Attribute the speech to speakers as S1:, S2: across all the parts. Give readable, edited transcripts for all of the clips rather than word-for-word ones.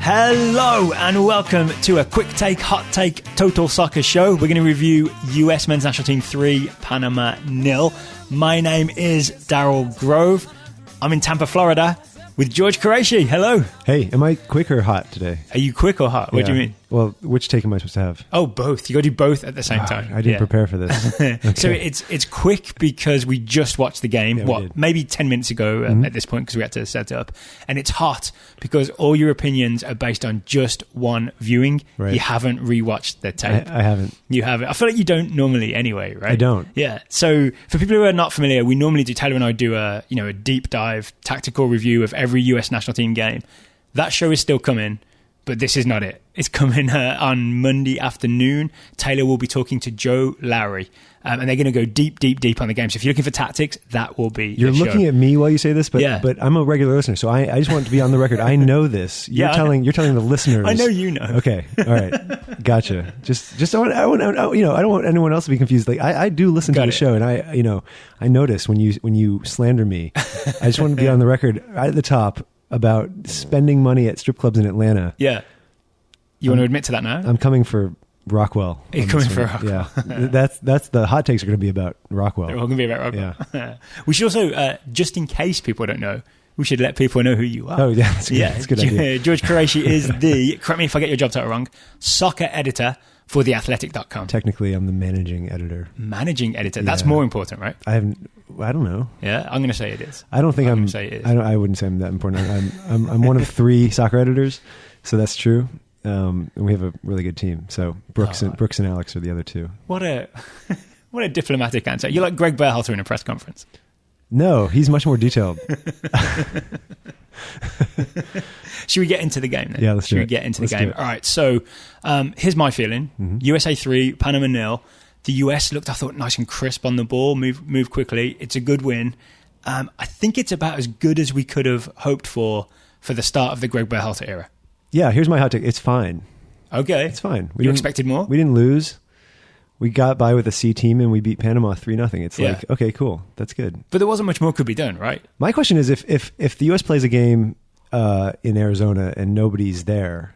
S1: Hello and welcome to a quick take, hot take, total soccer show. We're going to review US Men's National Team 3, Panama 0. My name is Daryl Grove. I'm in Tampa, Florida with George Quraishi. Hello.
S2: Hey, am I quick or hot today?
S1: Are you quick or hot? What do you mean?
S2: Well, which take am I supposed to have?
S1: Oh, both. You got to do both at the same time.
S2: I didn't prepare for this. Okay.
S1: So it's quick because we just watched the game, maybe 10 minutes ago at this point because we had to set it up. And it's hot because all your opinions are based on just one viewing. Right. You haven't rewatched the tape.
S2: I haven't.
S1: You haven't. I feel like you don't normally anyway, right?
S2: I don't.
S1: Yeah. So for people who are not familiar, we normally do, Taylor and I do a deep dive tactical review of every US national team game. That show is still coming. But this is not it. It's coming on Monday afternoon. Taylor will be talking to Joe Lowry, and they're going to go deep on the game. So if you're looking for tactics, that will be
S2: You're looking at me while you say this, but I'm a regular listener, so I just want to be on the record. I know this. You're telling the listeners.
S1: I know you know.
S2: Okay, all right, gotcha. Just I don't want anyone else to be confused. Like I do listen to the show, and I notice when you slander me. I just want to be on the record right at the top about spending money at strip clubs in Atlanta.
S1: Yeah. You want to admit to that now?
S2: I'm coming for Rockwell.
S1: You're coming for Rockwell.
S2: Yeah. That's the hot takes are going to be about Rockwell.
S1: They're all going to be about Rockwell.
S2: Yeah.
S1: We should also, just in case people don't know, we should let people know who you are.
S2: Oh, yeah. That's a good idea.
S1: George Quraishi is the, correct me if I get your job title wrong, soccer editor for theathletic.com.
S2: Technically, I'm the managing editor.
S1: Managing editor. That's more important, right?
S2: I don't know.
S1: Yeah, I'm going to say it is.
S2: I don't think I'm.
S1: Say it is.
S2: I wouldn't say I'm that important. I'm one of 3 soccer editors, so that's true. And we have a really good team. So Brooks and Alex are the other 2.
S1: What a diplomatic answer. You're like Gregg Berhalter in a press conference.
S2: No, he's much more detailed.
S1: Should we get into the game then?
S2: Yeah, let's do it.
S1: Should we get into the game? All right, so here's my feeling. Mm-hmm. USA 3, Panama 0. The US looked, I thought, nice and crisp on the ball, move quickly. It's a good win. I think it's about as good as we could have hoped for the start of the Gregg Berhalter era. Yeah,
S2: here's my hot take. It's fine.
S1: Okay.
S2: It's fine.
S1: You expected more?
S2: We didn't lose. We got by with a C team and we beat Panama 3-0. It's like, okay, cool. That's good.
S1: But there wasn't much more could be done, right?
S2: My question is if the US plays a game in Arizona and nobody's there,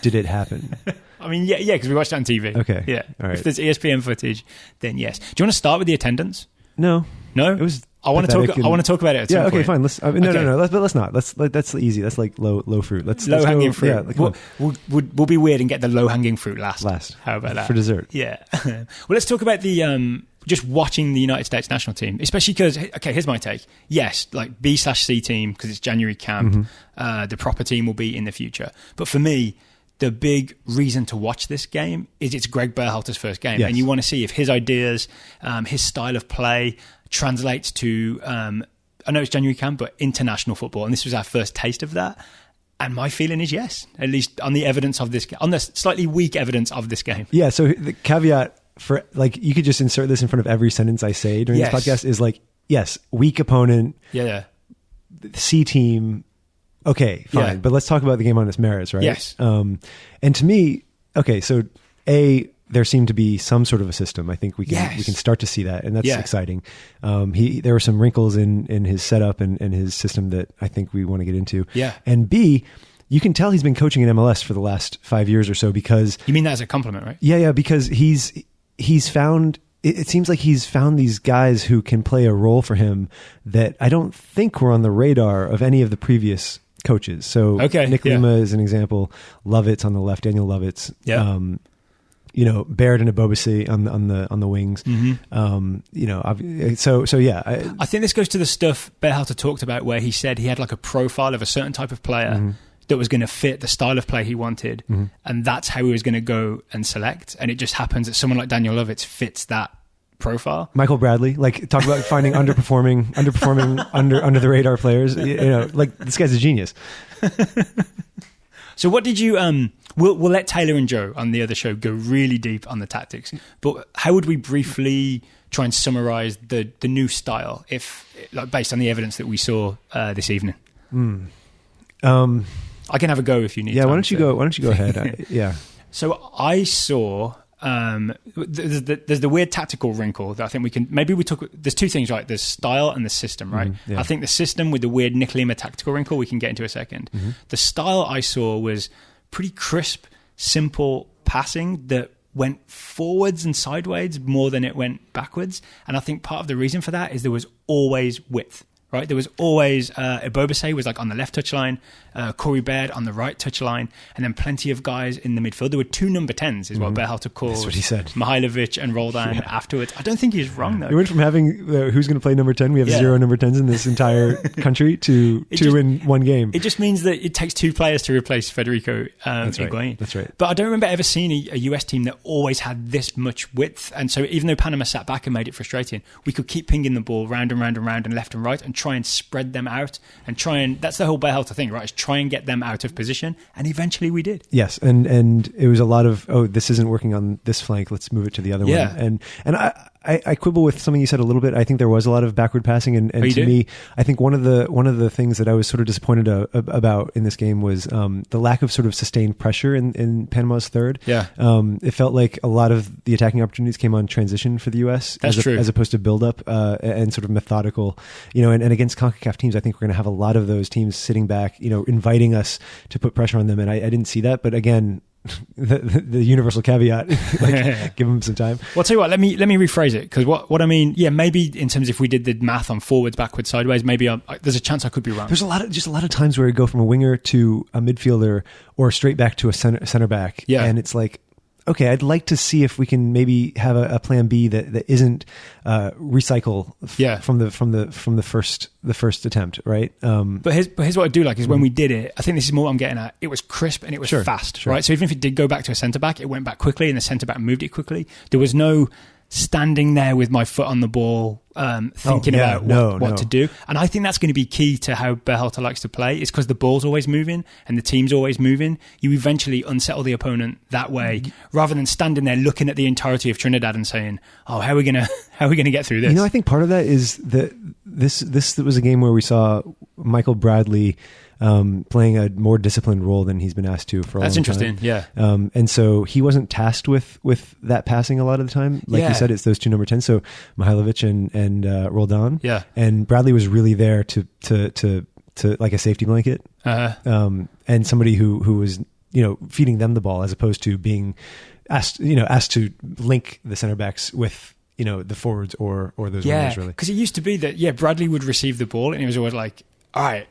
S2: did it happen?
S1: I mean, yeah, because we watched it on TV.
S2: Okay.
S1: Yeah.
S2: All right.
S1: If there's ESPN footage, then yes. Do you want to start with the attendance?
S2: No.
S1: It
S2: was.
S1: I want to talk about it. At some point.
S2: Fine. No. Let's not. That's easy. That's like low fruit. Let's
S1: hanging fruit.
S2: Yeah,
S1: we'll be weird and get the low hanging fruit last. How about that
S2: for dessert?
S1: Yeah. Well, let's talk about the just watching the United States national team, especially because here's my take. Yes, like B/C team because it's January camp. Mm-hmm. The proper team will be in the future. But for me, the big reason to watch this game is it's Gregg Berhalter's first game. Yes. And you want to see if his ideas, his style of play translates to, I know it's January camp, but international football. And this was our first taste of that. And my feeling is yes, at least on the evidence of this, on the slightly weak evidence of this game.
S2: Yeah. So the caveat for you could just insert this in front of every sentence I say during this podcast is yes, weak opponent.
S1: Yeah.
S2: C team. Okay, fine. Yeah. But let's talk about the game on its merits, right?
S1: Yes.
S2: And to me, so there seemed to be some sort of a system. I think we can start to see that, and that's exciting. There were some wrinkles in his setup and his system that I think we want to get into.
S1: Yeah.
S2: And B, you can tell he's been coaching in MLS for the last 5 years or so because...
S1: You mean that as a compliment, right?
S2: Yeah, because he's found... It seems like he's found these guys who can play a role for him that I don't think were on the radar of any of the previous coaches. So Nick Lima is an example. Lovitz on the left, Daniel Lovitz. Yeah. Baird and Abobasi on the wings.
S1: Mm-hmm. I think this goes to the stuff Berhalter talked about where he said he had like a profile of a certain type of player that was going to fit the style of play he wanted, and that's how he was going to go and select. And it just happens that someone like Daniel Lovitz fits that profile.
S2: Michael Bradley, talk about finding underperforming under the radar players. This guy's a genius.
S1: So what did you we'll let Taylor and Joe on the other show go really deep on the tactics, but how would we briefly try and summarize the new style based on the evidence that we saw this evening? I can have a go if you need.
S2: Yeah, why don't you go ahead?
S1: So I saw there's the weird tactical wrinkle that I think there's two things, right? There's style and the system, right? I think the system with the weird Nicolima tactical wrinkle we can get into a second. The style I saw was pretty crisp, simple passing that went forwards and sideways more than it went backwards. And I think part of the reason for that is there was always width. Right, there was always Ebobisse was like on the left touchline, Corey Baird on the right touchline, and then plenty of guys in the midfield. There were two number 10s, is what Berhalter called.
S2: That's what he said.
S1: Mihailovic and Roldan afterwards. I don't think he's wrong though.
S2: We went from having who's going to play number 10, we have 0 number 10s in this entire country, to two in one game.
S1: It just means that it takes two players to replace Federico Higuain.
S2: That's right.
S1: But I don't remember ever seeing a US team that always had this much width. And so even though Panama sat back and made it frustrating, we could keep pinging the ball round and round and round and left and right and try and spread them out and that's the whole Berhalter thing, right? Is try and get them out of position, and eventually we did.
S2: Yes, and it was a lot of, this isn't working on this flank, let's move it to the other one. And I quibble with something you said a little bit. I think there was a lot of backward passing, and to me, I think one of the things that I was sort of disappointed about in this game was the lack of sort of sustained pressure in Panama's third. Yeah, it felt like a lot of the attacking opportunities came on transition for the U.S.
S1: That's true,
S2: as opposed to build up and sort of methodical. And against CONCACAF teams, I think we're going to have a lot of those teams sitting back, inviting us to put pressure on them, and I didn't see that. But again, the universal caveat, like, give them some time.
S1: Well, I'll tell you what, let me rephrase it, because what I mean, maybe in terms if we did the math on forwards, backwards, sideways, maybe there's a chance I could be wrong.
S2: There's a lot of times where we go from a winger to a midfielder or straight back to a center back, and it's like, okay, I'd like to see if we can maybe have a plan B that isn't recycle from the first attempt, right?
S1: But here's what I do like is when we did it, I think this is more what I'm getting at. It was crisp and it was fast, right? So even if it did go back to a centre back, it went back quickly, and the centre back moved it quickly. There was no standing there with my foot on the ball, thinking about what to do. And I think that's going to be key to how Berhalter likes to play, is because the ball's always moving and the team's always moving. You eventually unsettle the opponent that way, rather than standing there looking at the entirety of Trinidad and saying, how are we going to get through this?
S2: I think part of that is that this was a game where we saw Michael Bradley playing a more disciplined role than he's been asked to for a long time.
S1: That's interesting, yeah.
S2: And so he wasn't tasked with that passing a lot of the time. Like you said, it's those two number 10s, so Mihailovic and Roldan. Yeah. And Bradley was really there to like a safety blanket. And somebody who was, feeding them the ball, as opposed to being asked to link the center backs with the forwards or those wingers, really. Because
S1: it used to be that Bradley would receive the ball and it was always like, all right,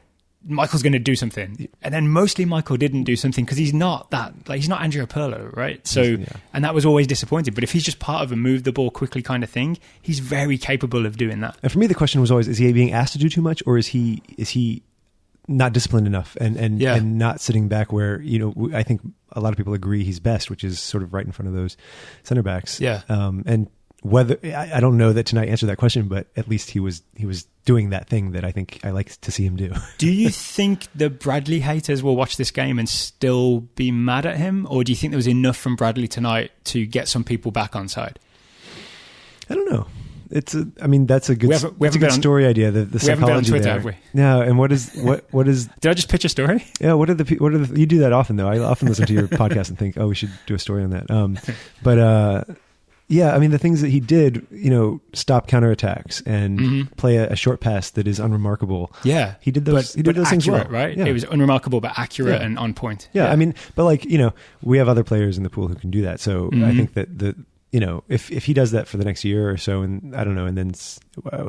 S1: Michael's going to do something, and then mostly Michael didn't do something because he's not Andrea Pirlo, right? So, and that was always disappointing. But if he's just part of a move the ball quickly kind of thing, he's very capable of doing that.
S2: And for me, the question was always: is he being asked to do too much, or is he not disciplined enough and not sitting back where I think a lot of people agree he's best, which is sort of right in front of those center backs. Yeah, and whether I don't know that tonight answered that question, but at least he was doing that thing that I think I like to see him do.
S1: Do you think the Bradley haters will watch this game and still be mad at him, or do you think there was enough from Bradley tonight to get some people back on side?
S2: I don't know. That's a good story idea. The psychology
S1: we haven't been on Twitter,
S2: there.
S1: have we?
S2: No, and what is?
S1: Did I just pitch a story?
S2: Yeah. What are the? You do that often, though. I often listen to your podcast and think, we should do a story on that. Yeah, the things that he did, stop counterattacks and play a short pass that is unremarkable. Yeah, he did those. He did those things well,
S1: right? Yeah. It was unremarkable, but accurate and on point.
S2: Yeah, we have other players in the pool who can do that. So I think that if he does that for the next year or so, and I don't know, and then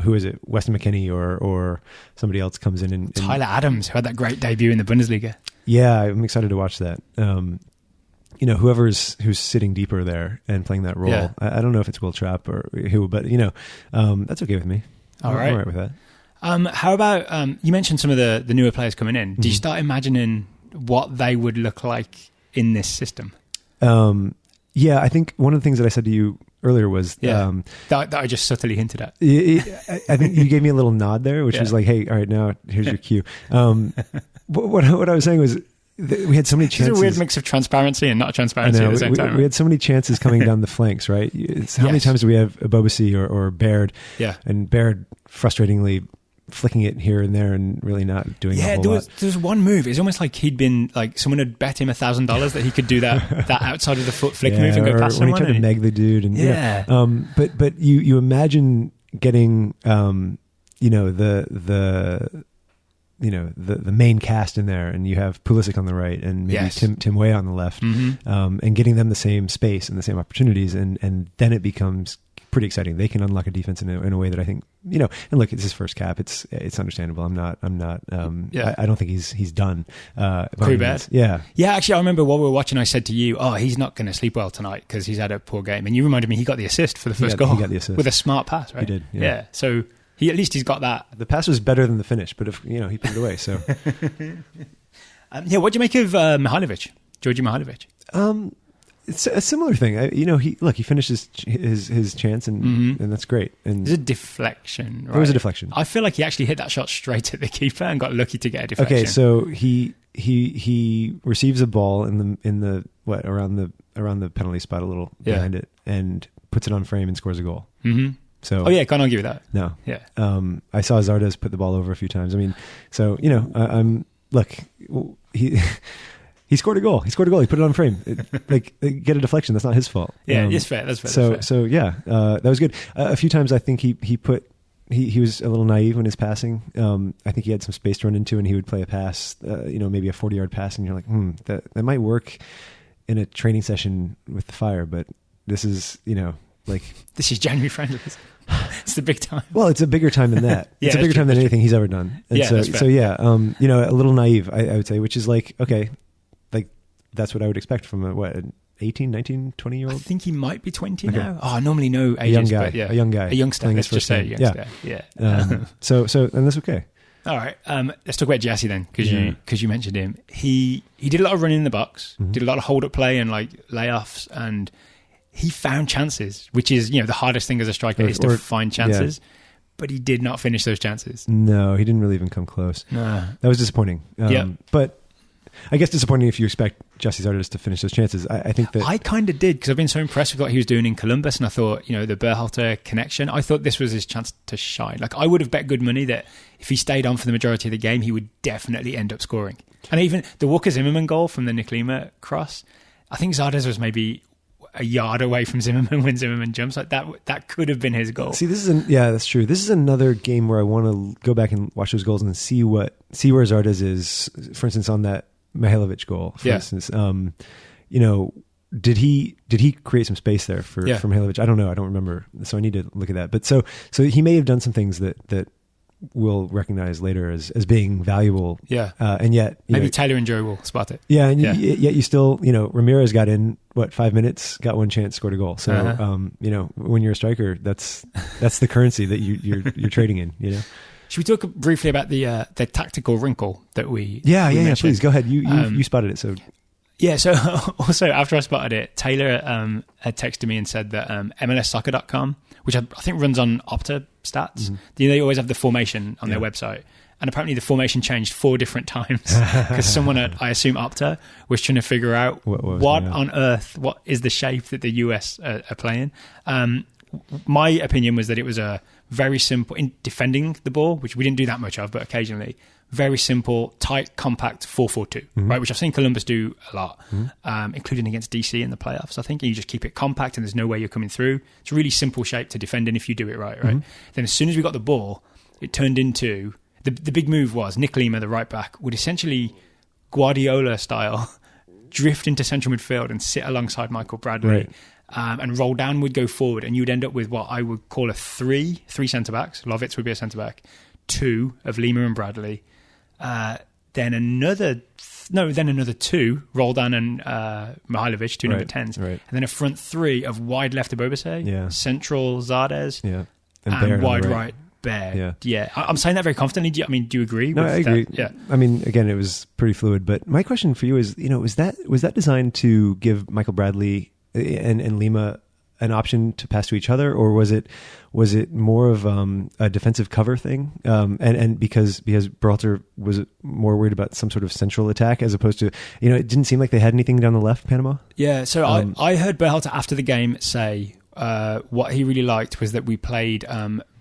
S2: who is it, Weston McKennie or somebody else comes in and
S1: Tyler Adams, who had that great debut in the Bundesliga.
S2: Yeah, I'm excited to watch that. Who's sitting deeper there and playing that role. Yeah. I don't know if it's Will Trapp or who, but that's okay with me. I'm all right with that.
S1: How about you mentioned some of the newer players coming in? Do you start imagining what they would look like in this system?
S2: Yeah, I think one of the things that I said to you earlier was
S1: that I just subtly hinted at.
S2: I think you gave me a little nod there, which was like, "Hey, all right, now here's your cue." What I was saying was, we had so many chances.
S1: It's a weird mix of transparency and not transparency at the same time.
S2: We had so many chances coming down the flanks, right? How many times do we have Ebobisse or Baird? Yeah. And Baird frustratingly flicking it here and there and really not doing a whole lot.
S1: There was one move. It's almost like he'd been like someone had bet him $1,000 that he could do that outside of the foot flick move and go past someone.
S2: When he tried to meg the dude, and but you imagine getting the main cast in there, and you have Pulisic on the right and maybe Tim Weah on the left, and getting them the same space and the same opportunities, and then it becomes pretty exciting. They can unlock a defense in a way that I think, and look, it's his first cap. It's understandable. I'm not. I don't think he's done.
S1: Pretty bad.
S2: Yeah.
S1: Actually, I remember while we were watching, I said to you, "Oh, he's not going to sleep well tonight because he's had a poor game." And you reminded me he got the assist for the first goal.
S2: He got the assist
S1: with a smart pass, right?
S2: He did. Yeah.
S1: So at least he's got that.
S2: The pass was better than the finish, but if he put it away. So
S1: what do you make of Mihailovic, Georgi Mihailovic?
S2: It's a similar thing. He finished his chance, and that's great. And
S1: there's a deflection. Right?
S2: There was a deflection.
S1: I feel like he actually hit that shot straight at the keeper and got lucky to get a deflection.
S2: Okay, so he receives a ball in the around the penalty spot, a little behind it, and puts it on frame and scores a goal. Mm-hmm. So,
S1: can't argue with that.
S2: No.
S1: Yeah.
S2: I saw Zardes put the ball over a few times. I mean, so, he scored a goal. He put it on frame. Get a deflection. That's not his fault.
S1: Yeah, it's fair. That's fair.
S2: That was good. A few times I think he was a little naive when his passing. I think he had some space to run into, and he would play a pass, maybe a 40-yard pass, and you're like, that might work in a training session with the Fire, but this is,
S1: this is January friendlies. It's the big time.
S2: Well, it's a bigger time than that. It's a bigger time than anything he's ever done. And a little naive, I would say, which is like, okay, like that's what I would expect from an 18, 19, 20-year-old?
S1: I think he might be 20 now. Oh, I normally know ages,
S2: a young guy.
S1: A youngster, let's just say a youngster. Yeah.
S2: So, and that's okay.
S1: All right, let's talk about Jassy then, because you mentioned him. He did a lot of running in the box, did a lot of hold-up play and like layoffs, and he found chances, which is, the hardest thing as a striker is to find chances. Yeah. But he did not finish those chances.
S2: No, he didn't really even come close. That was disappointing. But I guess disappointing if you expect Jesse Zardes to finish those chances. I think that
S1: I kind of did, because I've been so impressed with what he was doing in Columbus, and I thought, the Berhalter connection, I thought this was his chance to shine. Like, I would have bet good money that if he stayed on for the majority of the game, he would definitely end up scoring. And even the Walker Zimmerman goal from the Nick Lima cross, I think Zardes was maybe a yard away from Zimmerman when Zimmerman jumps. Like that could have been his goal.
S2: See, that's true. This is another game where I want to go back and watch those goals and see where Zardes is, for instance, on that Mihailovic goal, for instance. Did he create some space there for Mihailovic? I don't know. I don't remember. So I need to look at that. But so he may have done some things that we'll recognize later as being valuable. Yeah. And yet
S1: maybe Taylor and Joe will spot it.
S2: Yeah. And yet you still, Ramirez got in 5 minutes, got one chance, scored a goal. So, when you're a striker, that's the currency that you're trading in,
S1: Should we talk briefly about the tactical wrinkle that we
S2: mentioned? Please go ahead. You spotted it. So
S1: so also after I spotted it, Taylor had texted me and said that MLSsoccer.com, which I think runs on Opta stats, they always have the formation on their website. And apparently the formation changed 4 different times because someone at, I assume, Opta was trying to figure out what on earth, what is the shape that the US are playing. My opinion was that it was a very simple, in defending the ball, which we didn't do that much of, but occasionally, very simple, tight, compact 4-4-2, right? Which I've seen Columbus do a lot, including against DC in the playoffs, I think. And you just keep it compact and there's no way you're coming through. It's a really simple shape to defend in if you do it right? Then as soon as we got the ball, it turned into... The big move was Nick Lima, the right back, would essentially Guardiola style drift into central midfield and sit alongside Michael Bradley, and roll down would go forward, and you'd end up with what I would call a three centre backs. Lovitz would be a centre back, 2 of Lima and Bradley, then another 2 roll down and Mihailovic, 2 number 10s, and then a front 3 of wide left Abobase, central Zardes, and wide right. Bear. Yeah. I'm saying that very confidently. Do you agree?
S2: No, I agree.
S1: Yeah.
S2: I mean, again, it was pretty fluid. But my question for you is, was that designed to give Michael Bradley and Lima an option to pass to each other, or was it more of a defensive cover thing? And because Berhalter was more worried about some sort of central attack as opposed to, it didn't seem like they had anything down the left, Panama.
S1: Yeah. So I heard Berhalter after the game say what he really liked was that we played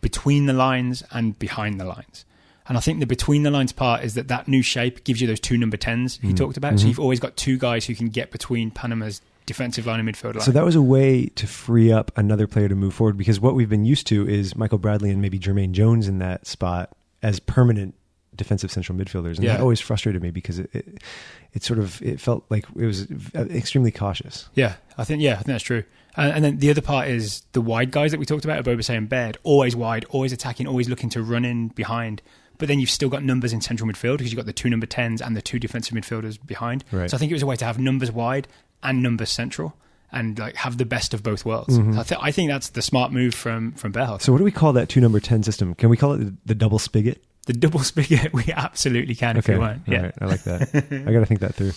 S1: between the lines and behind the lines, And I think the between the lines part is that new shape gives you those 2 number 10s he talked about. So you've always got 2 guys who can get between Panama's defensive line and midfield line.
S2: So that was a way to free up another player to move forward, because what we've been used to is Michael Bradley and maybe Jermaine Jones in that spot as permanent defensive central midfielders. And that always frustrated me because it felt like it was extremely cautious.
S1: Yeah, I think that's true. And then the other part is the wide guys that we talked about, Obobese and Baird, always wide, always attacking, always looking to run in behind. But then you've still got numbers in central midfield because you've got the 2 number 10s and the 2 defensive midfielders behind.
S2: Right.
S1: So I think it was a way to have numbers wide and numbers central and like have the best of both worlds. I think that's the smart move from Berhalter.
S2: So what do we call that 2 number 10 system? Can we call it the double spigot?
S1: The double spigot, we absolutely can if we want. Yeah,
S2: right. I like that. I got to think that through.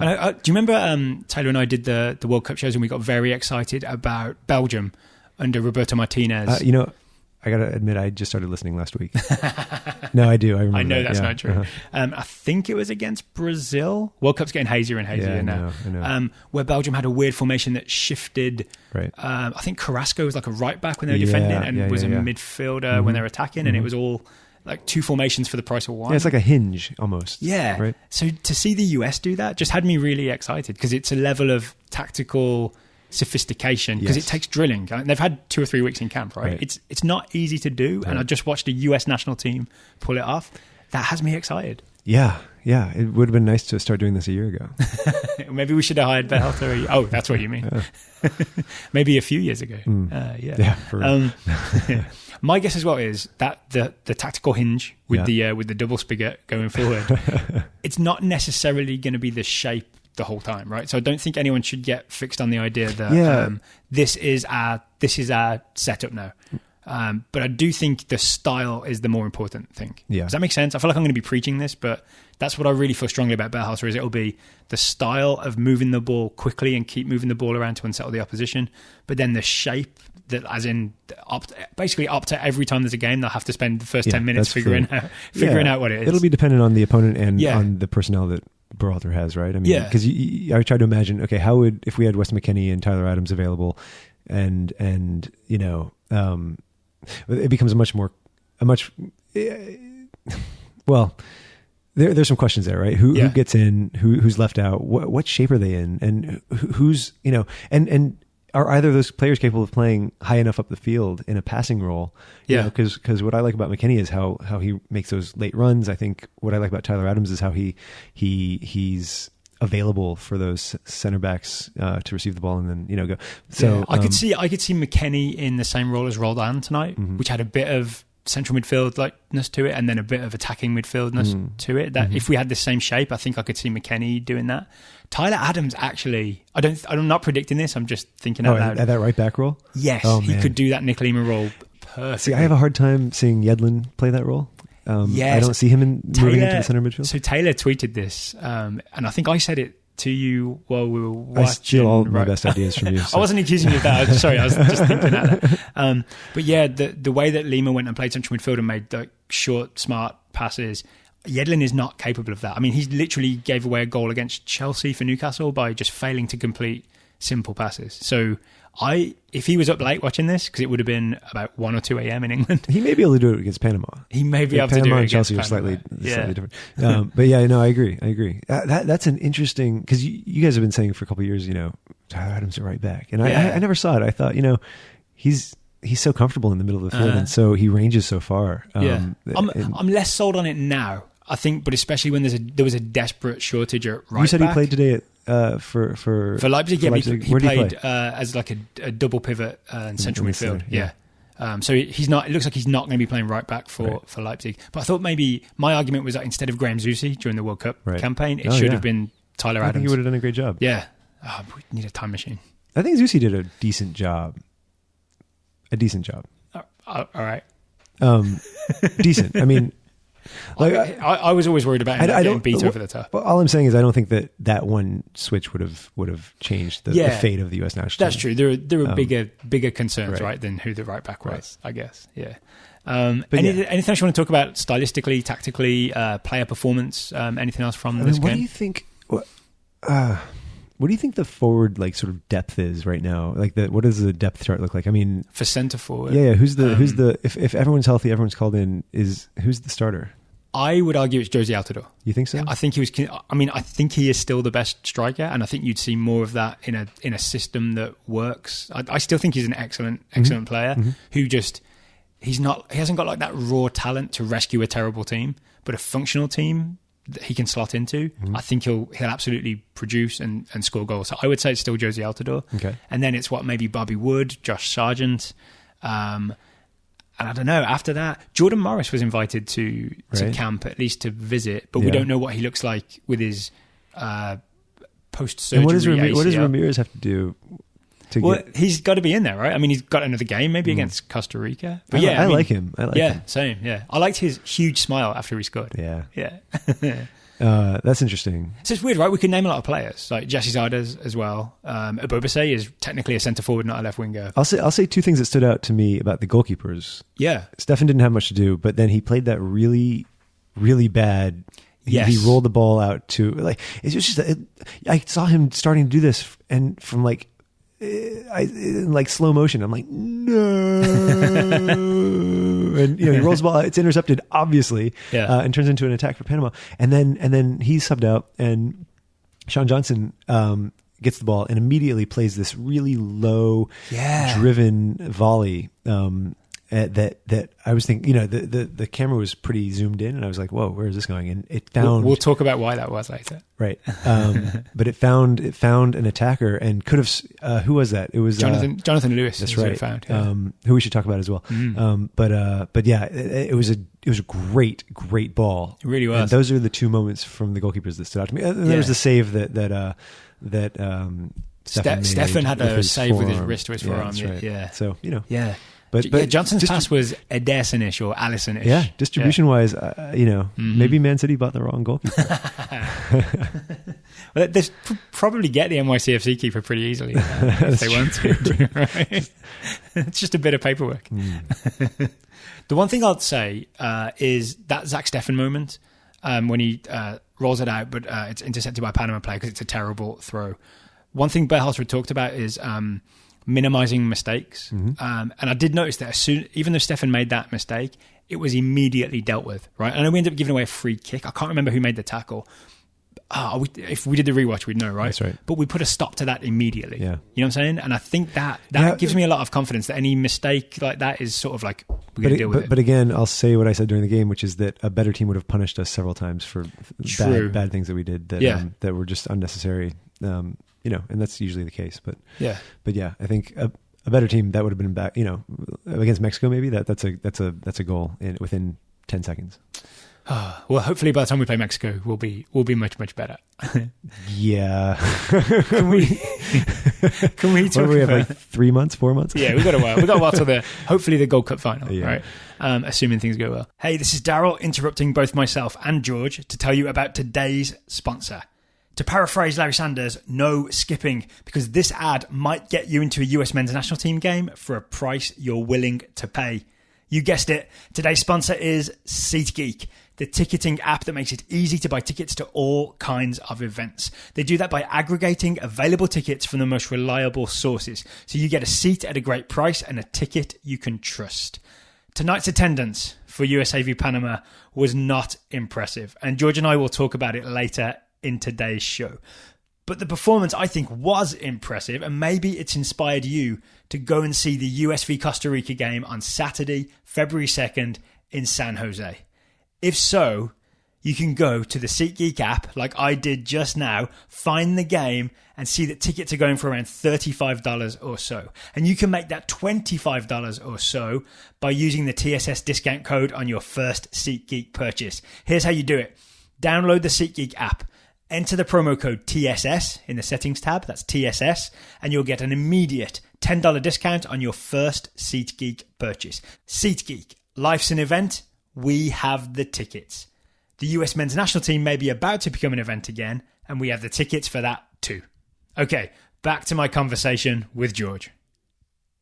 S1: And do you remember Taylor and I did the World Cup shows and we got very excited about Belgium under Roberto Martinez?
S2: I got to admit, I just started listening last week. No, I do. I remember.
S1: I know that's
S2: yeah.
S1: not true. I think it was against Brazil. World Cup's getting hazier and hazier now.
S2: I know.
S1: Where Belgium had a weird formation that shifted.
S2: Right.
S1: I think Carrasco was like a right back when they were defending and was a midfielder when they were attacking, and it was all like 2 formations for the price of 1.
S2: Yeah, it's like a hinge almost.
S1: Yeah.
S2: Right.
S1: So to see the US do that just had me really excited because it's a level of tactical sophistication because it takes drilling. They've had 2 or 3 weeks in camp, right? It's not easy to do, and I just watched a US national team pull it off. That has me excited.
S2: Yeah. It would have been nice to start doing this a year ago.
S1: Maybe we should have hired Berhalter. Oh, that's what you mean. Maybe a few years ago. My guess as well is that the tactical hinge with the double spigot going forward, it's not necessarily going to be the shape the whole time, right? So I don't think anyone should get fixed on the idea that this is our setup now. But I do think the style is the more important thing.
S2: Yeah.
S1: Does that make sense? I feel like I'm going to be preaching this, but that's what I really feel strongly about Berhalter is it'll be the style of moving the ball quickly and keep moving the ball around to unsettle the opposition. But then the shape that, as in basically up to every time there's a game, they'll have to spend the first 10 minutes figuring out what it is.
S2: It'll be dependent on the opponent and on the personnel that Berhalter has, right? I mean, because I try to imagine, okay, how would, if we had Wes McKennie and Tyler Adams available and it becomes there's some questions there, right? Who gets in, who's left out, what shape are they in, and who's, and are either of those players capable of playing high enough up the field in a passing role? Because what I like about McKennie is how he makes those late runs. I think what I like about Tyler Adams is how he's available for those center backs to receive the ball and then go. So
S1: I could see McKennie in the same role as Roldan tonight, which had a bit of central midfield likeness to it, and then a bit of attacking midfieldness to it. That if we had the same shape, I think I could see McKennie doing that. Tyler Adams, actually, I'm not predicting this. I'm just thinking out loud.
S2: At that right back role,
S1: yes, he could do that Nick Lima role perfectly.
S2: See, I have a hard time seeing Yedlin play that role. I don't see him moving into the center midfield.
S1: So Taylor tweeted this, and I think I said it to you while we were watching.
S2: I steal all my best ideas from you. So.
S1: I wasn't accusing you of that. I was just thinking that. But yeah, the way that Lima went and played central midfield and made short, smart passes, Yedlin is not capable of that. I mean, he literally gave away a goal against Chelsea for Newcastle by just failing to complete simple passes. So if he was up late watching this, because it would have been about 1 or 2 a.m. in England.
S2: He may be able to do it against Panama.
S1: He may be able to do it
S2: Panama and
S1: against
S2: Chelsea
S1: Panama.
S2: are slightly different. But yeah, no, I agree. That's an interesting, because you guys have been saying for a couple of years, Tyler Adams at right back. And I never saw it. I thought, he's so comfortable in the middle of the field and so he ranges so far.
S1: I'm less sold on it now, I think, but especially when there was a desperate shortage at right back.
S2: You said he played today for
S1: Leipzig.
S2: For Leipzig.
S1: He played as like a double pivot in central midfield. So he's not. It looks like he's not going to be playing right back for Leipzig. But I thought maybe my argument was that instead of Graham Zusi during the World Cup campaign, it should have been Tyler Adams.
S2: I think he would have done a great job.
S1: Yeah, we need a time machine.
S2: I think Zusi did a decent job.
S1: All right.
S2: Decent. I mean.
S1: I was always worried about him getting beat over the top.
S2: Well, all I'm saying is I don't think that one switch would have changed the fate of the U.S. national team.
S1: That's true. There were bigger concerns, right, than who the right back was, I guess. Yeah. Anything else you want to talk about stylistically, tactically, player performance? Anything else from this game?
S2: What do you think? What do you think the forward like sort of depth is right now? Like what does the depth chart look like? I mean,
S1: for center forward,
S2: yeah. Who's the if everyone's healthy, everyone's called in. Who's the starter?
S1: I would argue it's Josie Altidore.
S2: You think so?
S1: I think he was. I mean, I think he is still the best striker, and I think you'd see more of that in a system that works. I still think he's an excellent player who just he hasn't got like that raw talent to rescue a terrible team, but a functional team that he can slot into. I think he'll absolutely produce and score goals. So I would say it's still Josie Altidore.
S2: Okay,
S1: and then it's maybe Bobby Wood, Josh Sargent. And I don't know, after that, Jordan Morris was invited to camp, at least to visit, but we don't know what he looks like with his post-surgery
S2: And what does Ramirez have to do?
S1: He's got to be in there, right? I mean, he's got another game, maybe against Costa Rica. But
S2: I like him.
S1: Same, yeah. I liked his huge smile after he scored.
S2: Yeah.
S1: Yeah.
S2: That's interesting.
S1: So it's weird, right? We could name a lot of players, like Jesse Zardes as well. Abobase is technically a centre forward, not a left winger.
S2: I'll say two things that stood out to me about the goalkeepers.
S1: Yeah,
S2: Stefan didn't have much to do, but then he played that really, really bad. He rolled the ball out to like. It was just. I saw him starting to do this, and from like. In like slow motion, I'm like, no, and he rolls the ball. It's intercepted, obviously, and turns into an attack for Panama. And then he's subbed out, and Sean Johnson gets the ball and immediately plays this really low, driven volley. That I was thinking, the camera was pretty zoomed in, and I was like, "Whoa, where is this going?" And it found.
S1: We'll talk about why that was later,
S2: right? But it found an attacker, and could have. Who was that? It was
S1: Jonathan Lewis.
S2: That's right.
S1: It found,
S2: who we should talk about as well. But yeah, it was a great ball.
S1: It really was.
S2: And those are the two moments from the goalkeepers that stood out to me. And there was the save that
S1: Stefan had a save with his wrist to his forearm.
S2: Right.
S1: Yeah.
S2: So
S1: Yeah.
S2: But
S1: Johnson's pass was Ederson-ish or Alisson-ish.
S2: Yeah, distribution-wise, maybe Man City bought the wrong goalkeeper.
S1: Well, they probably get the NYCFC keeper pretty easily if they want to. Right? It's just a bit of paperwork. The one thing I'd say is that Zach Steffen moment when he rolls it out, but it's intercepted by a Panama player because it's a terrible throw. One thing Berhalter had talked about is... minimizing mistakes. And I did notice that even though Stefan made that mistake, it was immediately dealt with, right? And we ended up giving away a free kick. I can't remember who made the tackle. If we did the rewatch, we'd know, right?
S2: That's right.
S1: But we put a stop to that immediately.
S2: Yeah.
S1: You know what I'm saying? And I think that gives me a lot of confidence that any mistake like that is sort of like, we're going to deal with it.
S2: But again, I'll say what I said during the game, which is that a better team would have punished us several times for bad things that we did that were just unnecessary. And that's usually the case. But yeah, I think a better team that would have been back. Against Mexico, maybe that's a goal within 10 seconds.
S1: Well, hopefully by the time we play Mexico, we'll be much better.
S2: Yeah.
S1: Can we talk?
S2: We have like 3 months, 4 months.
S1: Yeah, we've got a while. We've got a while till hopefully the Gold Cup final, right? Assuming things go well. Hey, this is Daryl interrupting both myself and George to tell you about today's sponsor. To paraphrase Larry Sanders, no skipping, because this ad might get you into a US men's national team game for a price you're willing to pay. You guessed it. Today's sponsor is SeatGeek, the ticketing app that makes it easy to buy tickets to all kinds of events. They do that by aggregating available tickets from the most reliable sources, so you get a seat at a great price and a ticket you can trust. Tonight's attendance for USA v Panama was not impressive, and George and I will talk about it later in today's show. But the performance, I think, was impressive, and maybe it's inspired you to go and see the US v Costa Rica game on Saturday, February 2nd in San Jose. If so, you can go to the SeatGeek app, like I did just now, find the game, and see that tickets are going for around $35 or so. And you can make that $25 or so by using the TSS discount code on your first SeatGeek purchase. Here's how you do it. Download the SeatGeek app. Enter the promo code TSS in the settings tab, that's TSS, and you'll get an immediate $10 discount on your first SeatGeek purchase. SeatGeek, life's an event, we have the tickets. The US men's national team may be about to become an event again, and we have the tickets for that too. Okay, back to my conversation with George.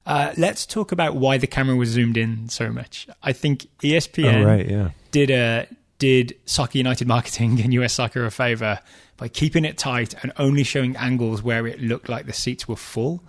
S1: Let's talk about why the camera was zoomed in so much. I think ESPN did did Soccer United Marketing and US Soccer a favor by keeping it tight and only showing angles where it looked like the seats were full.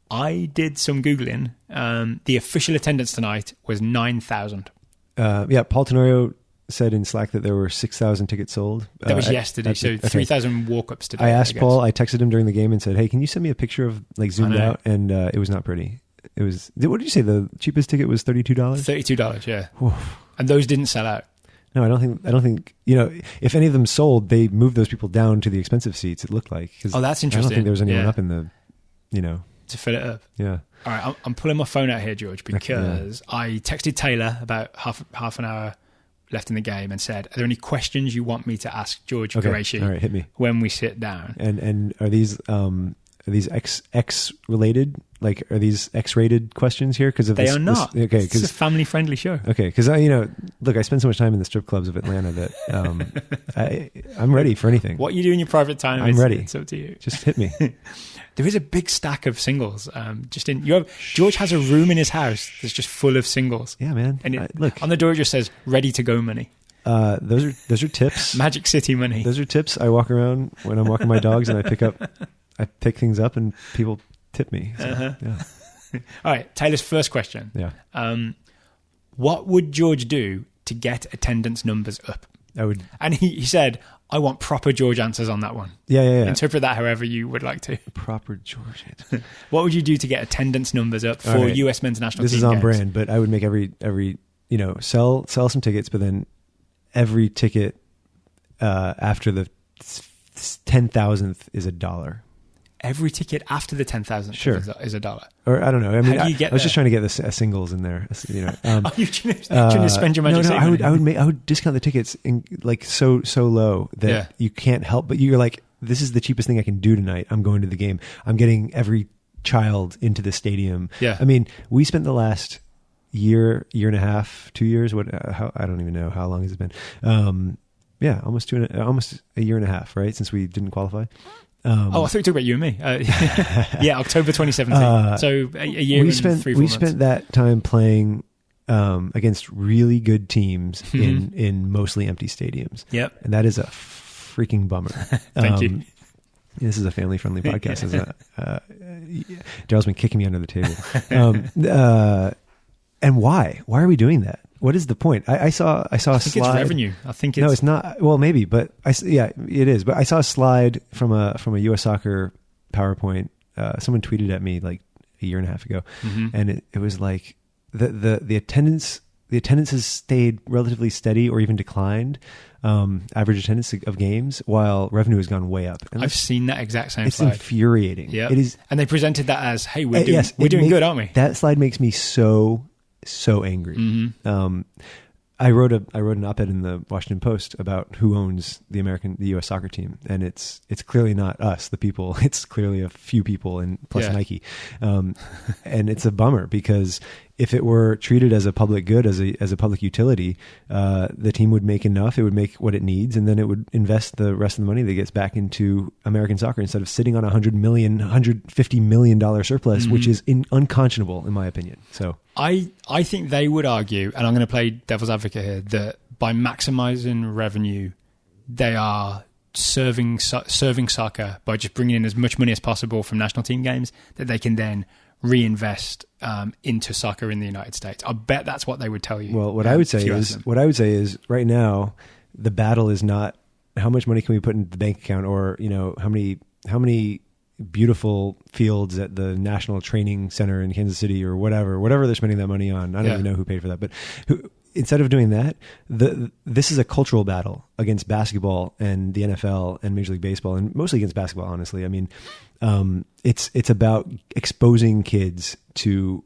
S1: I did some Googling. The official attendance tonight was 9,000.
S2: Paul Tenorio said in Slack that there were 6,000 tickets sold.
S1: That was yesterday, so 3,000 walk-ups today.
S2: I asked Paul, I texted him during the game and said, hey, can you send me a picture of like zoomed out? And it was not pretty. It was, what did you say? The cheapest ticket was $32?
S1: $32, yeah. Oof. And those didn't sell out.
S2: No, I don't think, if any of them sold, they moved those people down to the expensive seats, it looked like.
S1: Oh, that's interesting.
S2: I don't think there was anyone up in the,
S1: to fill it up.
S2: Yeah.
S1: All right, I'm pulling my phone out here, George, because I texted Taylor about half an hour left in the game and said, are there any questions you want me to ask George Quraishi?
S2: All right, hit me.
S1: When we sit down?
S2: And are these X related? Like, are these X-rated questions here? Because
S1: they are not. It's a family-friendly show.
S2: Okay, because look, I spend so much time in the strip clubs of Atlanta that I'm ready for anything.
S1: What you do in your private time,
S2: I'm ready.
S1: It's up to you.
S2: Just hit me.
S1: There is a big stack of singles. George has a room in his house that's just full of singles.
S2: Yeah, man.
S1: And look, on the door it just says "ready to go" money.
S2: Those are tips.
S1: Magic City money.
S2: Those are tips. I walk around when I'm walking my dogs and I pick things up and people tip me. So, yeah.
S1: All right, Taylor's first question.
S2: Yeah.
S1: What would George do to get attendance numbers up? And he said, I want proper George answers on that one.
S2: Yeah.
S1: Interpret that however you would like to.
S2: Proper George.
S1: What would you do to get attendance numbers up for US men's national team
S2: This is on
S1: games?
S2: brand, but I would make every sell some tickets, but then every ticket after the 10,000th is $1.
S1: Every ticket after the 10,000th is $1.
S2: Or I don't know. I mean,
S1: How do you get
S2: I was
S1: there?
S2: just trying to get the singles in there.
S1: Are you trying to spend your magic?
S2: No. I would discount the tickets in like so low that you can't help. But you're like, this is the cheapest thing I can do tonight. I'm going to the game. I'm getting every child into the stadium.
S1: Yeah.
S2: I mean, we spent the last year and a half, 2 years. I don't even know how long has it been. Almost a year and a half, right? Since we didn't qualify.
S1: I thought you were talking about you and me. October 2017. So a year and 3-4 months.
S2: We spent that time playing against really good teams in mostly empty stadiums.
S1: Yep.
S2: And that is a freaking bummer.
S1: Thank you.
S2: This is a family-friendly podcast. Daryl's been kicking me under the table. And why? Why are we doing that? What is the point? I saw a slide.
S1: It's revenue. I think it's...
S2: No, it's not. Well, maybe, but it is. But I saw a slide from a US Soccer PowerPoint. Someone tweeted at me like a year and a half ago, and it was like the attendance has stayed relatively steady or even declined. Average attendance of games, while revenue has gone way up. And
S1: I've seen that exact same
S2: it's
S1: slide.
S2: It's infuriating.
S1: Yeah,
S2: it is.
S1: And they presented that as, "Hey, we're doing good, aren't we?"
S2: That slide makes me so angry. I wrote an op-ed in the Washington Post about who owns the US soccer team, and it's clearly not us, the people. It's clearly a few people and plus Nike, and it's a bummer because if it were treated as a public good, as a public utility, the team would make enough. It would make what it needs, and then it would invest the rest of the money that gets back into American soccer instead of sitting on $150 million surplus, which is unconscionable in my opinion. So
S1: I think they would argue, and I'm going to play devil's advocate here, that by maximizing revenue, they are serving soccer by just bringing in as much money as possible from national team games that they can then reinvest into soccer in the United States. I bet that's what they would tell you.
S2: Well, what I would say is right now the battle is not how much money can we put in the bank account, or how many beautiful fields at the National Training Center in Kansas City or whatever they're spending that money on. I don't even know who paid for that, but instead of doing that, this is a cultural battle against basketball and the NFL and Major League Baseball, and mostly against basketball, honestly. I mean, it's about exposing kids to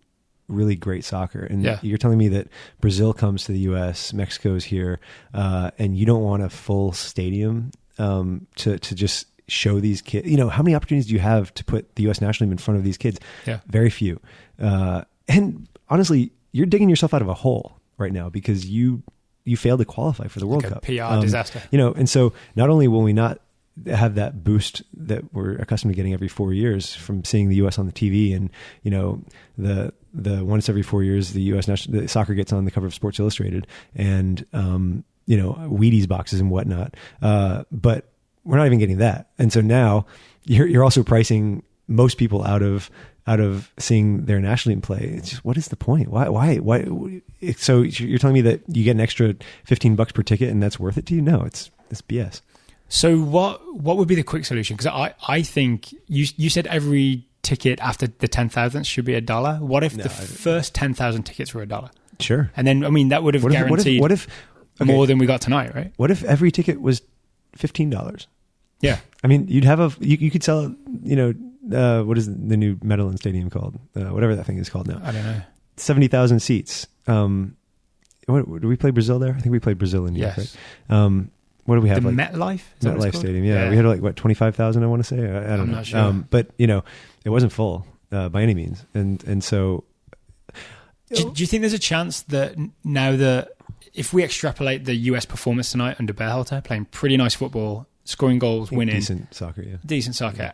S2: really great soccer. And you're telling me that Brazil comes to the U.S., Mexico's here, and you don't want a full stadium to just show these kids. How many opportunities do you have to put the U.S. national team in front of these kids? Yeah. Very few. And honestly, you're digging yourself out of a hole right now because you failed to qualify for the World Cup.
S1: PR disaster.
S2: And so not only will we not have that boost that we're accustomed to getting every 4 years from seeing the U.S. on the TV, and the once every 4 years the U.S. national soccer gets on the cover of Sports Illustrated, and Wheaties boxes and whatnot. But we're not even getting that. And so now you're also pricing most people out of seeing their national team play. It's just, what is the point? Why? So you're telling me that you get an extra $15 per ticket and that's worth it to you? No, it's BS.
S1: So what would be the quick solution? Because I think you said every ticket after the 10,000 should be $1. What if first 10,000 tickets were $1?
S2: Sure.
S1: And then, I mean, that would have guaranteed more than we got tonight, right?
S2: What if every ticket was $15?
S1: Yeah.
S2: I mean, you'd have you could sell, what is the new Medellin Stadium called? Whatever that thing is called now.
S1: I don't know.
S2: 70,000 seats. Do we play Brazil there? I think we played Brazil in New York, right? What do we have?
S1: The MetLife?
S2: MetLife Stadium, yeah. We had 25,000, I want to say. I don't know.
S1: Not sure.
S2: But, it wasn't full by any means. And so...
S1: Do you think there's a chance that now that if we extrapolate the US performance tonight under Berhalter, playing pretty nice football, scoring goals, winning...
S2: Decent soccer, yeah.
S1: Decent soccer.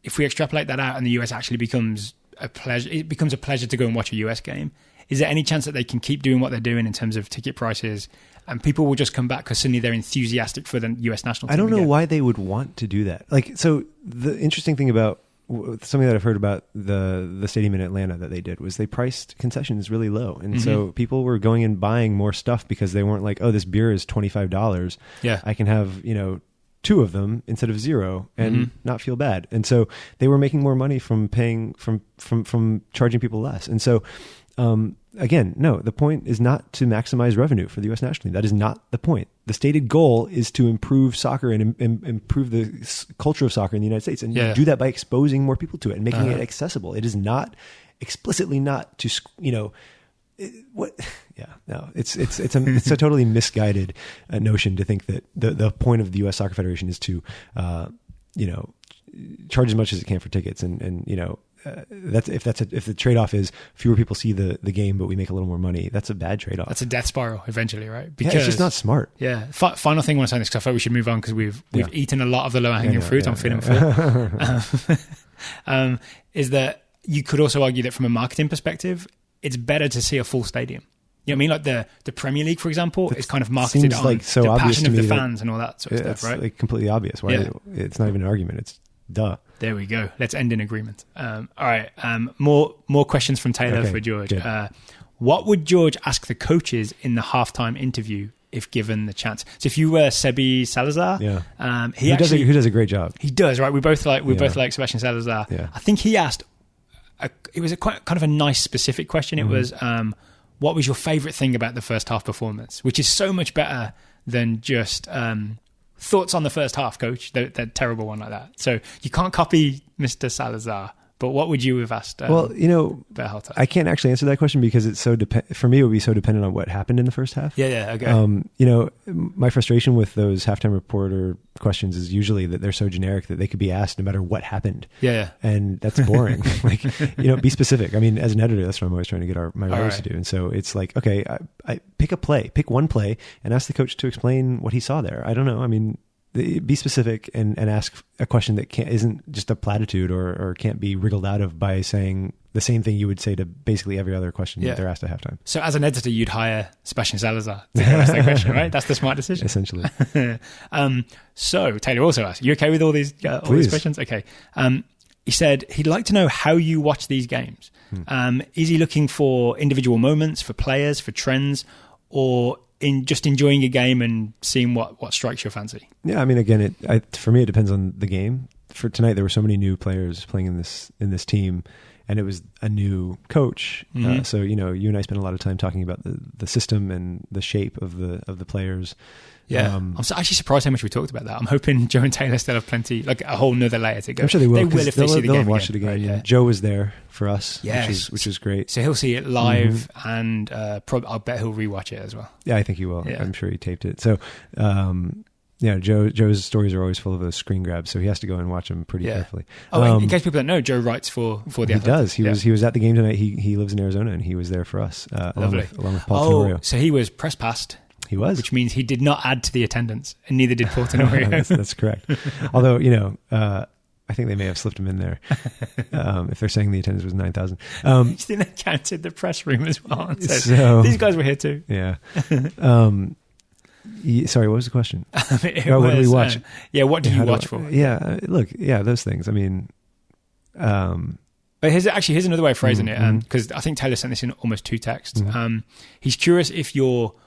S1: If we extrapolate that out and the US actually becomes a pleasure to go and watch a US game, is there any chance that they can keep doing what they're doing in terms of ticket prices and people will just come back because suddenly they're enthusiastic for the US national team?
S2: I don't know why they would want to do that. So the interesting thing about something that I've heard about the stadium in Atlanta that they did was they priced concessions really low. And so people were going and buying more stuff because they weren't like, oh, this beer is $25.
S1: Yeah.
S2: I can have, 2 of them instead of 0 and not feel bad. And so they were making more money from paying from charging people less. And so, again, no, the point is not to maximize revenue for the U.S. national team. That is not the point. The stated goal is to improve soccer and improve the culture of soccer in the United States. And you do that by exposing more people to it and making it accessible. It is not explicitly not to, it's a totally misguided notion to think that the point of the U.S. Soccer Federation is to, charge as much as it can for tickets. And if the trade-off is fewer people see the game, but we make a little more money, that's a bad trade-off.
S1: That's a death spiral eventually, right? Because
S2: it's just not smart.
S1: Yeah. Final thing I want to say this, because I thought we should move on because we've eaten a lot of the low-hanging fruit. I'm feeling full. Is that you could also argue that from a marketing perspective, it's better to see a full stadium. You know what I mean? Like the Premier League, for example, is kind of marketed on
S2: like so
S1: the
S2: obvious
S1: passion
S2: to
S1: of
S2: me
S1: the fans and all that sort of stuff, right?
S2: It's like completely obvious. Why? It's not even an argument. It's duh.
S1: There we go. Let's end in agreement. All right. More questions from Taylor for George. What would George ask the coaches in the halftime interview if given the chance? So if you were Sebi Salazar,
S2: who does a great job.
S1: He does, right? We both like Sebastian Salazar.
S2: Yeah.
S1: I think he asked. It was kind of a nice specific question. It was, what was your favorite thing about the first half performance? Which is so much better than just thoughts on the first half, coach. That terrible one like that. So you can't copy Mr. Salazar. But what would you have asked? Berhalter?
S2: I can't actually answer that question because it's so for me, it would be so dependent on what happened in the first half.
S1: Yeah, okay.
S2: My frustration with those halftime reporter questions is usually that they're so generic that they could be asked no matter what happened.
S1: Yeah.
S2: And that's boring. Be specific. I mean, as an editor, that's what I'm always trying to get my writers to do. And so it's like, okay, I pick one play and ask the coach to explain what he saw there. I don't know. I mean, be specific and ask a question that isn't just a platitude or can't be wriggled out of by saying the same thing you would say to basically every other question that they're asked at halftime.
S1: So as an editor, you'd hire Sebastian Salazar to ask that question, right? That's the smart decision.
S2: Essentially.
S1: So Taylor also asked, you okay with all these questions? Okay. He said he'd like to know how you watch these games. Is he looking for individual moments, for players, for trends, or in just enjoying a game and seeing what strikes your fancy? Yeah,
S2: I mean, again, for me, it depends on the game. For tonight, there were so many new players playing in this team, and it was a new coach. So you and I spent a lot of time talking about the system and the shape of the players.
S1: Yeah, I'm actually surprised how much we talked about that. I'm hoping Joe and Taylor still have plenty, like a whole nother layer to go.
S2: I'm sure they will.
S1: They will if they see the game.
S2: They'll watch it again. Right, yeah. Joe was there for us, which is great.
S1: So he'll see it live, and I'll bet he'll rewatch it as well.
S2: Yeah, I think he will. Yeah. I'm sure he taped it. So, Joe's stories are always full of those screen grabs, so he has to go and watch them pretty carefully.
S1: In case people don't know, Joe writes for the Athletic.
S2: He does. He was at the game tonight. He lives in Arizona, and he was there for us, along with Paul Tenorio.
S1: So he was press passed.
S2: He was.
S1: Which means he did not add to the attendance, and neither did Paul Tenorio.
S2: That's correct. Although, I think they may have slipped him in there if they're saying the attendance was 9,000.
S1: I think they counted the press room as well and said, these guys were here too.
S2: Yeah. Sorry, what was the question?
S1: What do we watch? What do you watch for?
S2: Those things. I mean,
S1: but here's another way of phrasing it, because I think Taylor sent this in almost 2 texts. He's curious if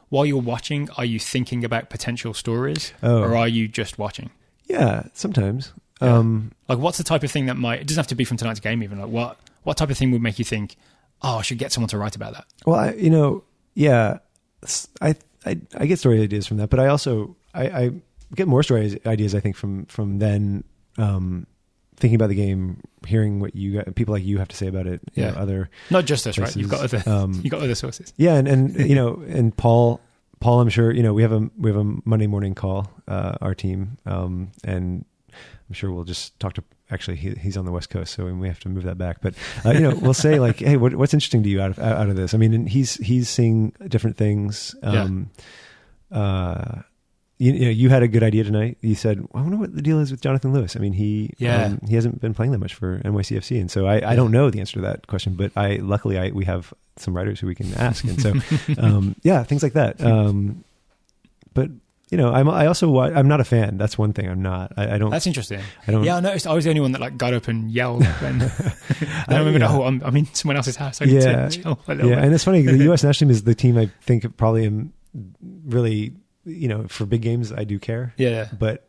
S1: while you're watching, are you thinking about potential stories, or are you just watching?
S2: Yeah, sometimes.
S1: Yeah. Like, what's the type of thing that it doesn't have to be from tonight's game even, like what type of thing would make you think, I should get someone to write about that?
S2: Well, I get story ideas from that, but I also I get more story ideas, I think, from then thinking about the game, hearing what people like you have to say about it. Other, not just us, places.
S1: Right? You've got other sources.
S2: Yeah, and and Paul, I'm sure we have a Monday morning call, our team, and I'm sure we'll just talk to. Actually, he's on the West Coast, so we have to move that back. But we'll say like, hey, what's interesting to you out of this? I mean, and he's seeing different things. You had a good idea tonight. You said, well, I wonder what the deal is with Jonathan Lewis. I mean, he hasn't been playing that much for NYCFC, and so I don't know the answer to that question. But luckily we have some writers who we can ask, and so things like that. But. I'm not a fan. That's one thing I'm not. I don't.
S1: That's interesting. I noticed I was the only one that like got up and yelled. And I remember, I'm in someone else's house. I need to chill a little bit.
S2: And it's funny. The U.S. national team is the team I think probably am really, for big games I do care.
S1: Yeah.
S2: But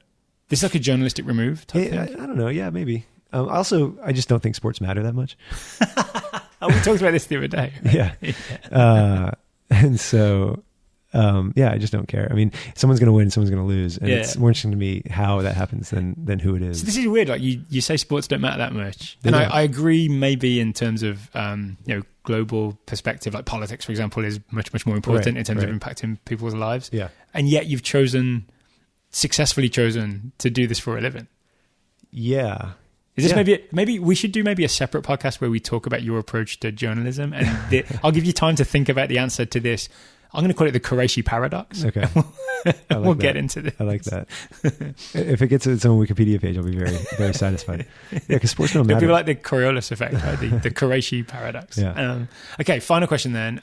S1: this is like a journalistic remove type thing.
S2: I don't know. Yeah, maybe. Also, I just don't think sports matter that much.
S1: We talked about this the other day.
S2: Right? Yeah. And so. I just don't care. I mean, someone's going to win, someone's going to lose, and it's more interesting to me how that happens than who it is.
S1: So this is weird. Like you say, sports don't matter that much, and I agree. Maybe in terms of global perspective, like politics, for example, is much more important in terms of impacting people's lives.
S2: Yeah,
S1: and yet you've successfully chosen to do this for a living.
S2: Yeah.
S1: Is this maybe we should do a separate podcast where we talk about your approach to journalism, and I'll give you time to think about the answer to this. I'm going to call it the Quraishi paradox.
S2: Okay.
S1: We'll get into this.
S2: I like that. If it gets its own Wikipedia page, I'll be very, very satisfied. Yeah, because sports don't matter.
S1: It'll be like the Coriolis effect, right? the Quraishi paradox.
S2: Yeah.
S1: Okay, final question then.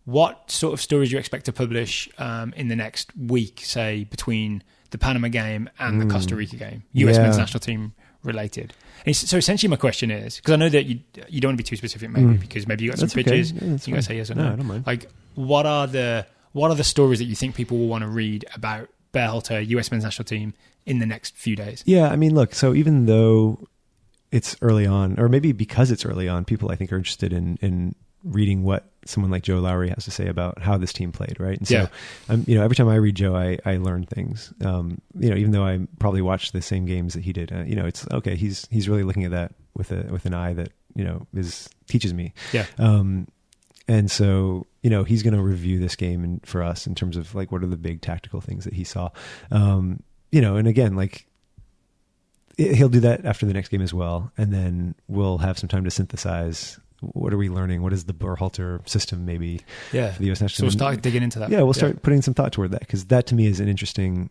S1: What sort of stories do you expect to publish in the next week, say, between the Panama game and the Costa Rica game? US men's national team related. And so essentially my question is, because I know that you don't want to be too specific maybe, because maybe you got some pitches, you got to say yes or no.
S2: I don't mind.
S1: Like, what are the stories that you think people will want to read about Berhalter, US men's national team, in the next few days?
S2: Yeah, I mean, look, so even though it's early on, or maybe because it's early on, people I think are interested in reading what someone like Joe Lowry has to say about how this team played, right? And so, every time I read Joe, I learn things. Even though I probably watched the same games that he did, it's okay. He's really looking at that with an eye that teaches me.
S1: Yeah.
S2: And so he's going to review this game for us in terms of like what are the big tactical things that he saw. And again, like he'll do that after the next game as well, and then we'll have some time to synthesize. What are we learning? What is the Berhalter system maybe for the U.S. national team?
S1: So we'll start digging into that.
S2: Yeah, we'll start putting some thought toward that, because that to me is an interesting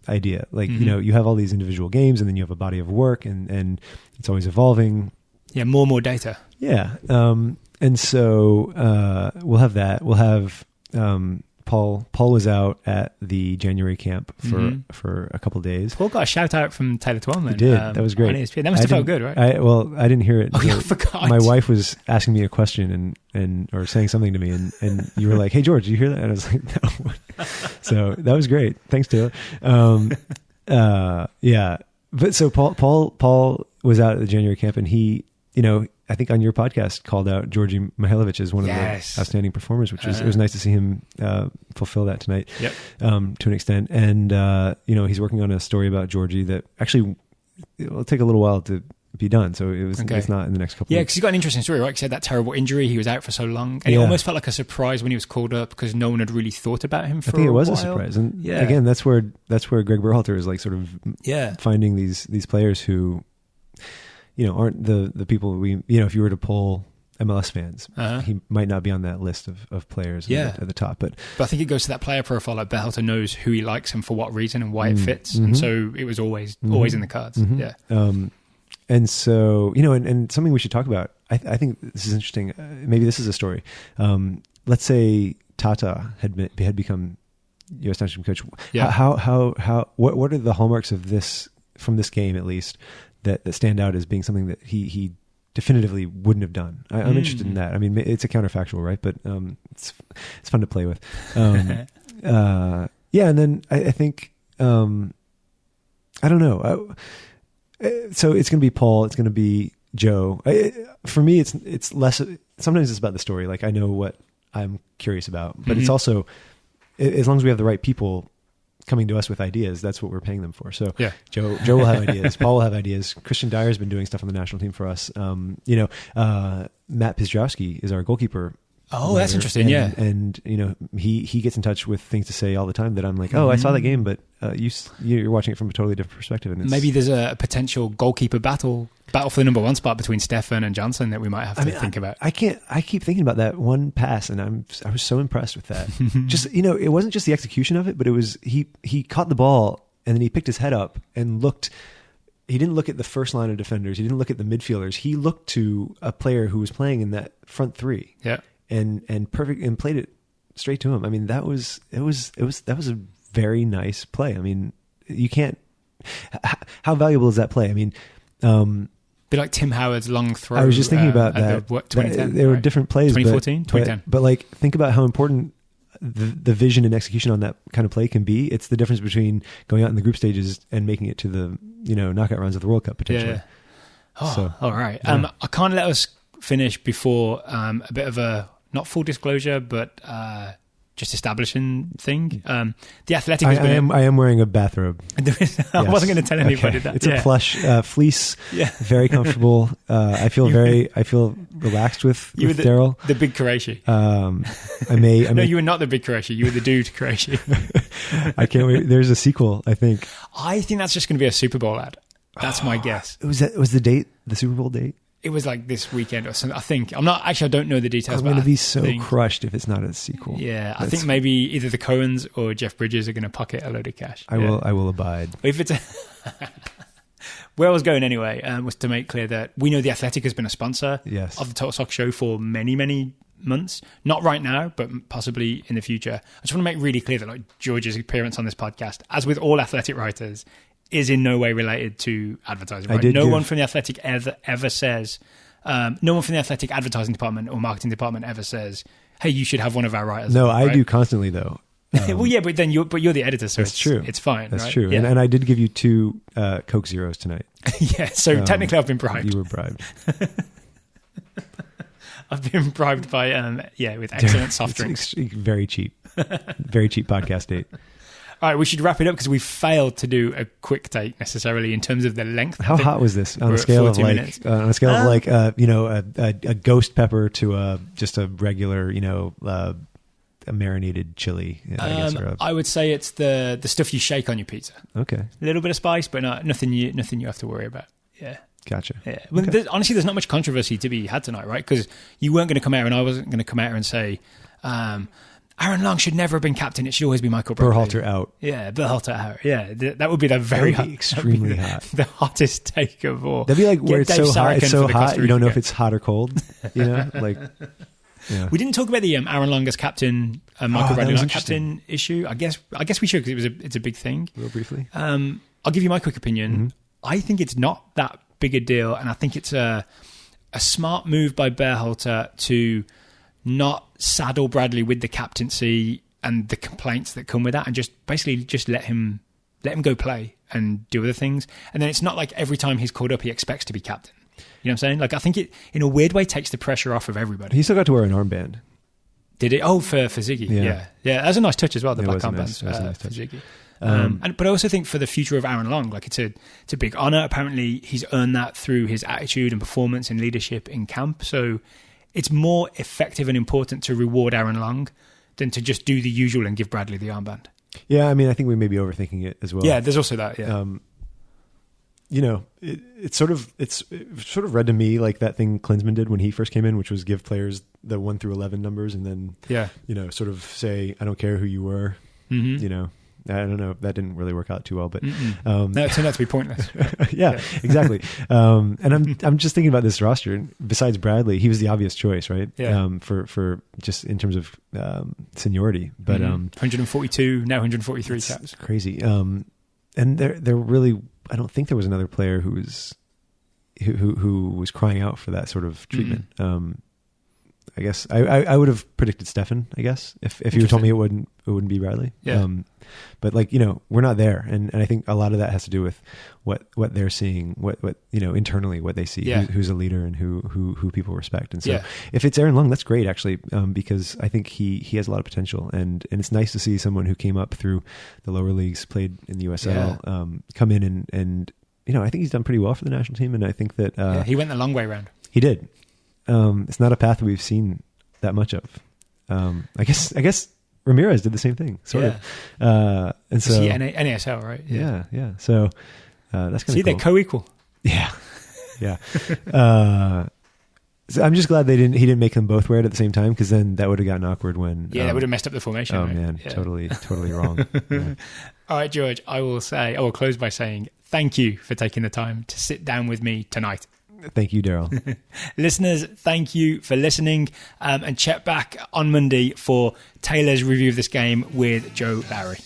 S2: idea. Like, you have all these individual games and then you have a body of work and it's always evolving.
S1: Yeah, more data.
S2: Yeah. And so we'll have that. We'll have Paul was out at the January camp for a couple of days.
S1: Paul got a shout out from Taylor Twellman.
S2: He did. That was great.
S1: That must have felt good, right?
S2: I didn't hear it.
S1: I forgot.
S2: My wife was asking me a question and or saying something to me, and you were like, "Hey George, did you hear that?" And I was like, "No." So that was great. Thanks, Taylor. Yeah. But so Paul was out at the January camp, and he, I think on your podcast called out Georgi Mihailovic as one of the outstanding performers, which was, it was nice to see him fulfill that tonight to an extent. And, he's working on a story about Georgi that actually it'll take a little while to be done. So it's not in the next couple of weeks.
S1: Yeah, because he's got an interesting story, right? He had that terrible injury. He was out for so long. And it almost felt like a surprise when he was called up because no one had really thought about him for a while. I think it was a surprise. And
S2: again, that's where Gregg Berhalter is like sort of finding these players who, aren't the people if you were to poll MLS fans, he might not be on that list of players at the top. But
S1: I think it goes to that player profile. Like Berhalter knows who he likes and for what reason and why it fits. And so it was always in the cards. Yeah.
S2: And so, and something we should talk about, I think this is interesting. Maybe this is a story. Let's say Tata had become U.S. national team coach. How what are the hallmarks of this, from this game at least, that stand out as being something that he definitively wouldn't have done? I'm interested in that. I mean, it's a counterfactual, right? But it's fun to play with. Yeah, and then I think I don't know. So it's going to be Paul. It's going to be Joe. For me, it's less. Sometimes it's about the story. Like, I know what I'm curious about, but it's also, as long as we have the right people coming to us with ideas, that's what we're paying them for. So Joe will have ideas. Paul will have ideas. Christian Dyer's been doing stuff on the national team for us. Matt Pizdraowski is our goalkeeper.
S1: Oh, that's interesting.
S2: And he ggets in touch with things to say all the time that I'm like, oh, I saw that game, but you're watching it from a totally different perspective. And
S1: maybe there's a potential goalkeeper battle for the number one spot between Stefan and Johnson that we might have to think about.
S2: I keep thinking about that one pass, and I was so impressed with that. Just, it wasn't just the execution of it, but it was he caught the ball and then he picked his head up and looked. He didn't look at the first line of defenders. He didn't look at the midfielders. He looked to a player who was playing in that front three.
S1: Yeah.
S2: And perfect, and played it straight to him. I mean, that was a very nice play. I mean, you can't. How valuable is that play? I mean,
S1: be like Tim Howard's long throw.
S2: I was just thinking about that.
S1: 2010.
S2: There were different plays.
S1: 2014, 2010.
S2: But like, think about how important the vision and execution on that kind of play can be. It's the difference between going out in the group stages and making it to the knockout rounds of the World Cup potentially.
S1: Yeah. Oh, all right. Yeah. I can't let us finish before a bit of a, not full disclosure, but just establishing thing. The Athletic has been...
S2: I am wearing a bathrobe.
S1: I wasn't going to tell anybody that.
S2: It's a plush fleece, very comfortable. I feel relaxed with Daryl.
S1: The big Quraishi. No, you were not the big Quraishi. You were the dude Quraishi.
S2: I can't wait. There's a sequel, I think.
S1: I think that's just going to be a Super Bowl ad. That's my guess.
S2: Was the date, the Super Bowl date?
S1: It was like this weekend or something. I think. I don't know the details.
S2: I'm going to be so crushed if it's not a sequel.
S1: Yeah, I think maybe either the Coens or Jeff Bridges are going to pocket a load of cash.
S2: I will abide.
S1: If it's where I was going anyway was to make clear that we know the Athletic has been a sponsor of the Total Soccer Show for many, many months. Not right now, but possibly in the future. I just want to make really clear that, like, George's appearance on this podcast, as with all Athletic writers, is in no way related to advertising. Right? No one from the Athletic ever says, no one from the Athletic advertising department or marketing department ever says, hey, you should have one of our writers.
S2: No, I do constantly though.
S1: Well, yeah, but then you're the editor, so
S2: that's true.
S1: It's fine.
S2: That's
S1: right?
S2: true. Yeah. And I did give you 2 Coke Zeros tonight.
S1: Yeah, so technically I've been bribed.
S2: You were bribed.
S1: I've been bribed by, with excellent soft drinks.
S2: Very cheap. Very cheap podcast date.
S1: All right, we should wrap it up because we failed to do a quick take necessarily in terms of the length.
S2: How hot was this on a scale of a ghost pepper to just a regular, a marinated chili?
S1: I would say it's the stuff you shake on your pizza.
S2: Okay,
S1: a little bit of spice, but nothing you have to worry about. Yeah.
S2: Gotcha.
S1: Yeah. Well, honestly, there's not much controversy to be had tonight, right? Because you weren't going to come out, and I wasn't going to come out and say, Aaron Long should never have been captain. It should always be Michael Bradley.
S2: Berhalter out.
S1: Yeah, Berhalter out. Yeah, that would be
S2: extremely hot.
S1: The hottest take of all.
S2: That'd be like where it's so hot. It's so hot. You don't know if it's hot or cold. Like. Yeah.
S1: We didn't talk about the Aaron Long as captain, Michael Bradley not captain issue. I guess we should because it's a big thing.
S2: Real briefly.
S1: I'll give you my quick opinion. Mm-hmm. I think it's not that big a deal, and I think it's a smart move by Berhalter to not saddle Bradley with the captaincy and the complaints that come with that, and just let him go play and do other things. And then it's not like every time he's called up he expects to be captain. You know what I'm saying? Like, I think it in a weird way takes the pressure off of everybody.
S2: He still got to wear an armband.
S1: Did it? Oh, for Ziggy. Yeah. That was a nice touch as well. The black armband for Ziggy. But I also think for the future of Aaron Long, like, it's a big honour. Apparently, he's earned that through his attitude and performance and leadership in camp. So it's more effective and important to reward Aaron Long than to just do the usual and give Bradley the armband.
S2: Yeah, I mean, I think we may be overthinking it as well.
S1: Yeah, there's also that. Yeah.
S2: It's sort of read to me like that thing Klinsmann did when he first came in, which was give players the 1 through 11 numbers and then, sort of say, I don't care who you were, I don't know. That didn't really work out too well, but
S1: no, it turned out to be pointless.
S2: yeah, exactly. And I'm just thinking about this roster. Besides Bradley, he was the obvious choice, right?
S1: Yeah.
S2: For just in terms of seniority, but
S1: 142 now 143 caps.
S2: It's crazy. And they're really. I don't think there was another player who was crying out for that sort of treatment. I guess I would have predicted Stefan, I guess, if you told me it wouldn't be Bradley.
S1: Yeah.
S2: But like, we're not there. And I think a lot of that has to do with what they're seeing, what internally, what they see, who's a leader and who people respect. And so if it's Aaron Lung, that's great actually, because I think he has a lot of potential, and it's nice to see someone who came up through the lower leagues, played in the USL, come in and I think he's done pretty well for the national team. And I think that,
S1: he went the long way round.
S2: He did. It's not a path we've seen that much of. I guess Ramirez did the same thing, sort of. And so
S1: NASL, right?
S2: Yeah. So that's kind of cool.
S1: They're co-equal.
S2: Yeah. So I'm just glad he didn't make them both wear it at the same time, because then that would have gotten awkward when.
S1: Yeah, that would have messed up the formation.
S2: Oh
S1: right?
S2: man, totally wrong. Yeah.
S1: All right, George. I will close by saying thank you for taking the time to sit down with me tonight.
S2: Thank you, Daryl.
S1: Listeners, thank you for listening, and check back on Monday for Taylor's review of this game with Joe Lowry.